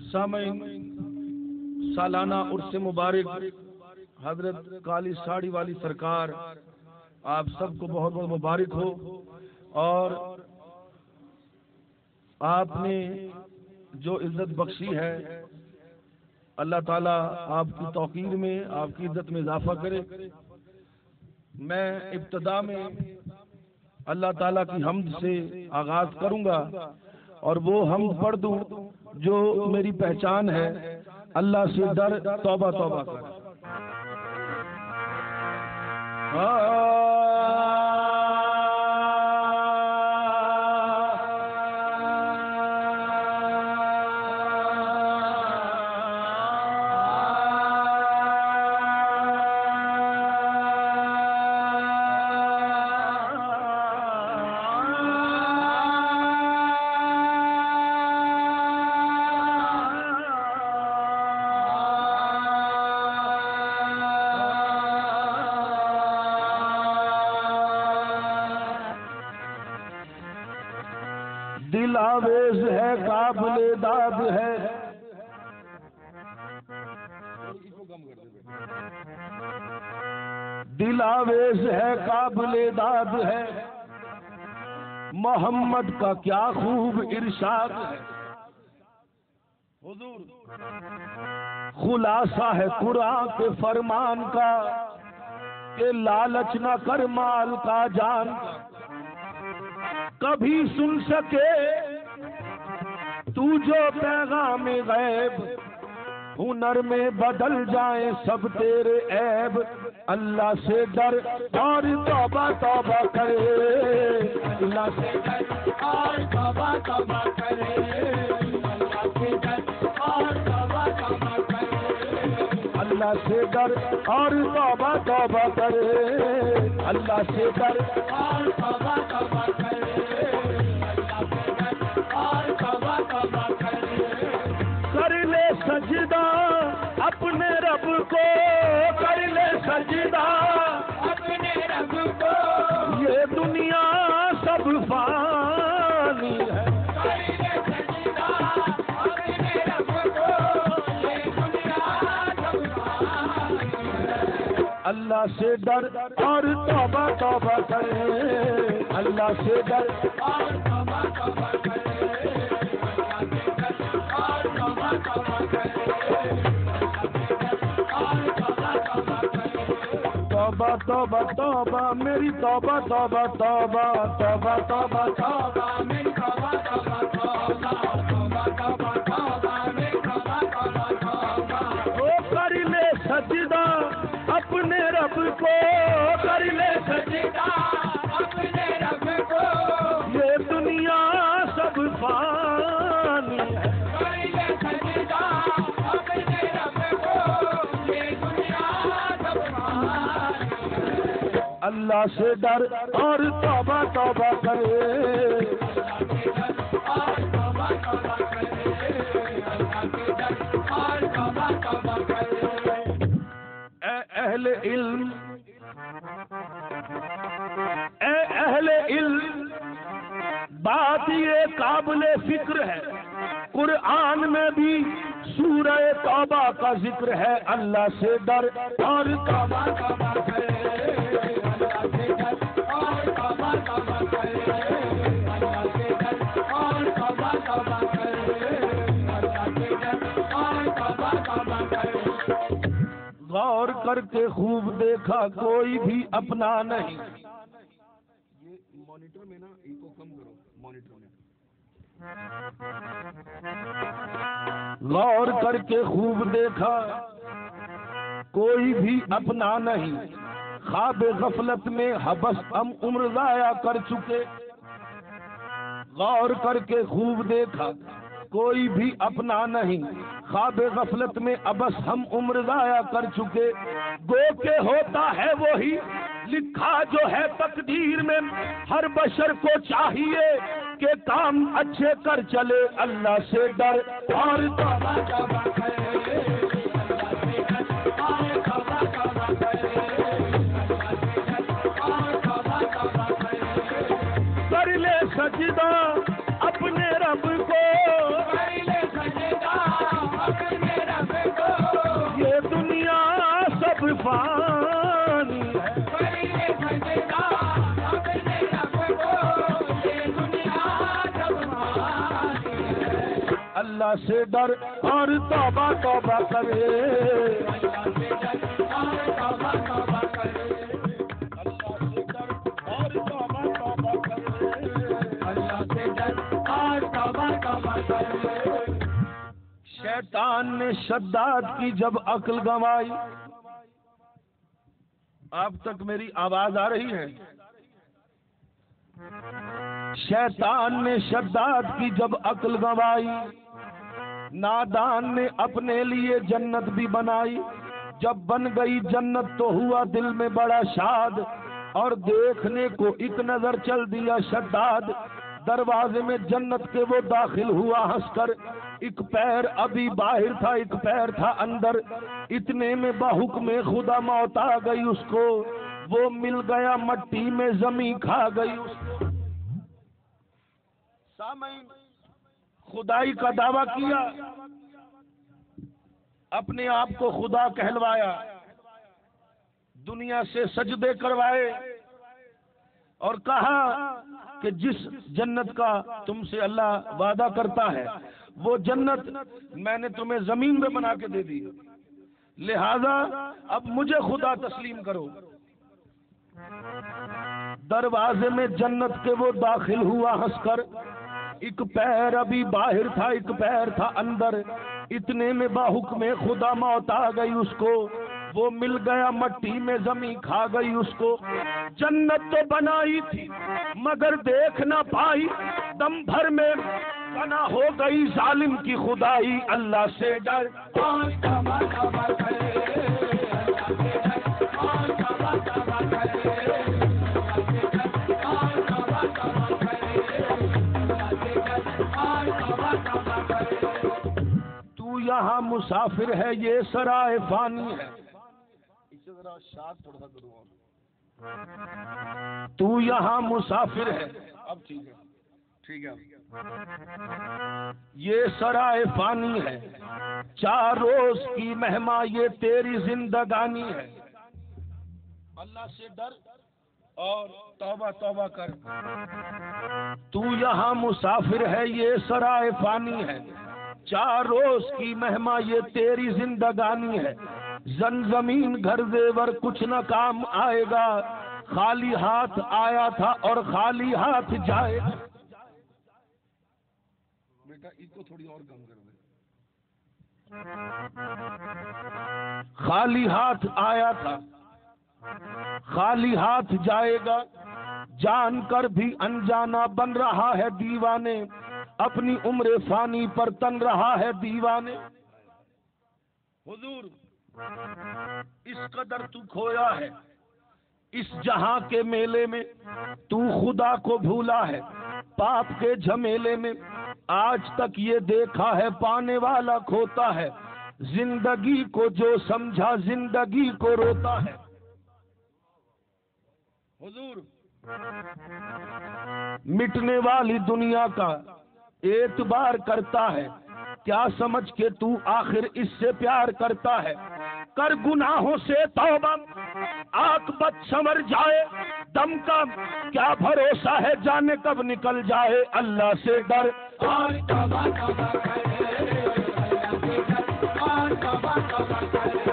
सामईन, सालाना उर्स मुबारक हजरत काली साड़ी वाली सरकार आप सबको बहुत बहुत मुबारक हो। और आपने जो इज्जत बख्शी है, अल्लाह ताला आपकी तौकीर में, आपकी इज्जत में इजाफा करे। मैं इब्तदा में अल्लाह ताला की हम्द से आगाज करूंगा और वो हम्द पढ़ दूं जो मेरी पहचान है। अल्लाह से डर, तौबा तौबा कर। दिल आवेज है, काबिले दाद है। दिल आवेज है, काबिले दाद है। मोहम्मद का क्या खूब इरशाद है। हुजूर खुलासा है कुरान के फरमान का कि लालच न कर माल का जान का। कभी सुन सके तू जो पैगाम गैब, हुनर में बदल जाए सब तेरे ऐब। अल्लाह से डर और तौबा तौबा करे। अल्लाह से डर और तौबा तौबा करे। अल्लाह से डर और तौबा तौबा करे। अल्लाह से डर और तौबा तौबा करे। अल्लाह से डर और तौबा तौबा करे। कर ले सजदा अपने रब को, कर ले सजदा अपने रब को। ये दुनिया सब फानी है। कर ले सजदा अपने रब को, ये दुनिया सब फानी है। अल्लाह से डर और तौबा तौबा करे। अल्लाह से डर और तौबा तौबा करे। तौबा तौबा तौबा मेरी तौबा तौबा तौबा तौबा तौबा तौबा मेरी तौबा तौबा तौबा तौबा तौबा तौबा मेरी तौबा तौबा तौबा। ओ कर ले सजदा अपने रब को, कर ले सजदा अपने रब को। ये दुनिया सब फानी है। कर ले सजदा अपने रब को, ये दुनिया सब फानी है। अल्लाह से डर और तौबा तौबा करे। अल्लाह से डर और तौबा तौबा करे। अल्लाह से डर और तौबा तौबा करे। ए अहले इल्म, ए अहले इल्म, बात ये काबिले फिक्र है। कुरान में भी सूरह तौबा का जिक्र है। अल्लाह से डर और तौबा तौबा करे। अल्लाह से डर और तौबा तौबा करे। अल्लाह से डर और तौबा तौबा करे। अल्लाह से डर और तौबा तौबा करे। गौर करके खूब देखा कोई भी अपना नहीं। ये मॉनिटर में ना इको कम करो, मॉनिटर में। गौर करके खूब देखा कोई भी अपना नहीं। ख्वाब गफलत में हबस हम उम्र जाया कर चुके। गौर करके खूब देखा कोई भी अपना नहीं। ख्वाब गफलत में अबस हम उम्र जाया कर चुके। गो के होता है वही लिखा जो है तकदीर में। हर बशर को चाहिए के काम अच्छे कर चले, अल्लाह से डर और तौबा तौबा करे, कर ले सजदा अपने रब को, कर ले सजदा अपने रब को, ये दुनिया सब फानी है, कर ले सजदा अपने रब को, ये दुनिया सब फानी है, अल्लाह से डर और तौबा तौबा करे, अल्लाह से डर और तौबा तौबा करे, शैतान ने शद्दाद की जब अक्ल गंवाई, आप तक मेरी आवाज आ रही है? शैतान ने शद्दाद की जब अक्ल गंवाई, नादान ने अपने लिए जन्नत भी बनाई, जब बन गई जन्नत तो हुआ दिल में बड़ा शाद, और देखने को एक नजर चल दिया शद्दाद, दरवाजे में जन्नत के वो दाखिल हुआ हंसकर, एक पैर अभी बाहर था एक पैर था अंदर, इतने में बाहुक्म खुदा मौत आ गई उसको, वो मिल गया मट्टी में जमी खा गई उसको। सामईन, खुदाई का दावा किया, अपने आप को खुदा कहलवाया, दुनिया से सजदे करवाए और कहा कि जिस जन्नत का तुमसे अल्लाह वादा करता है वो जन्नत मैंने तुम्हें जमीन में बना के दे दी, लिहाजा अब मुझे खुदा तस्लीम करो। दरवाजे में जन्नत के वो दाखिल हुआ हंसकर, एक पैर अभी बाहर था एक पैर था अंदर, इतने में बाहुक्म खुदा मौत आ गई उसको, वो मिल गया मट्टी में जमी खा गई उसको। जन्नत तो बनाई थी मगर देख ना पाई, दम भर में बना हो गई जालिम की खुदाई, अल्लाह से डर और तौबा तौबा करे, तू यहाँ मुसाफिर है ये सराय फानी है, इससे जरा शाद थोड़ा सा करूँ, तू यहाँ मुसाफिर है, अब ठीक है ठीक है, ये सराय फानी है, 4 रोज की मेहमा ये तेरी जिंदगानी है, अल्लाह से डर और तौबा तौबा कर। तू यहाँ मुसाफिर है ये सराय फानी है, 4 रोज की मेहमा ये तेरी जिंदगानी है, जमीन घर जेवर कुछ न काम आएगा, खाली हाथ आया था और खाली हाथ जाएगा। बेटा इसको थोड़ी और कम कर दे, खाली हाथ आया था खाली हाथ जाएगा, जानकर भी अनजाना बन रहा है दीवाने, अपनी उम्र फानी पर तन रहा है दीवाने। हुजूर इस कदर तू खोया है इस जहां के मेले में, तू खुदा को भूला है पाप के झमेले में, आज तक ये देखा है पाने वाला खोता है, जिंदगी को जो समझा जिंदगी को रोता है। हुजूर मिटने वाली दुनिया का एतबार करता है, क्या समझ के तू आखिर इससे प्यार करता है, कर गुनाहों से तौबा आकबत संवर जाए, दम का क्या भरोसा है जाने कब निकल जाए, अल्लाह से डर और तौबा तौबा करे, अल्लाह से डर और तौबा तौबा करे,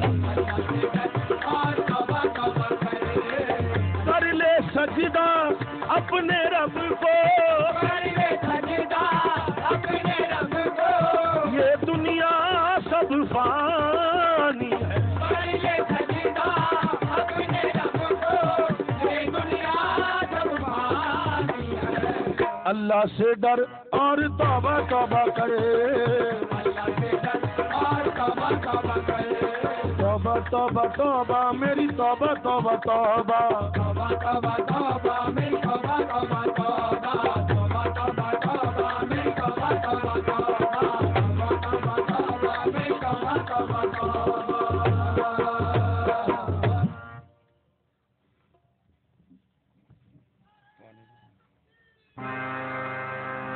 अल्लाह से डर और तौबा तौबा करे, कर ले सजदा अपने रब को, कर ले सजदा अपने रब को, ये दुनिया सब फानी है, कर ले सजदा अपने रब को, ये दुनिया सब फानी है, अल्लाह से डर और तौबा तौबा करे, अल्लाह से डर और तौबा तौबा करे, तौबा तौबा तौबा मेरी तौबा तौबा तौबा, तौबा तौबा तौबा मेरी तौबा तौबा।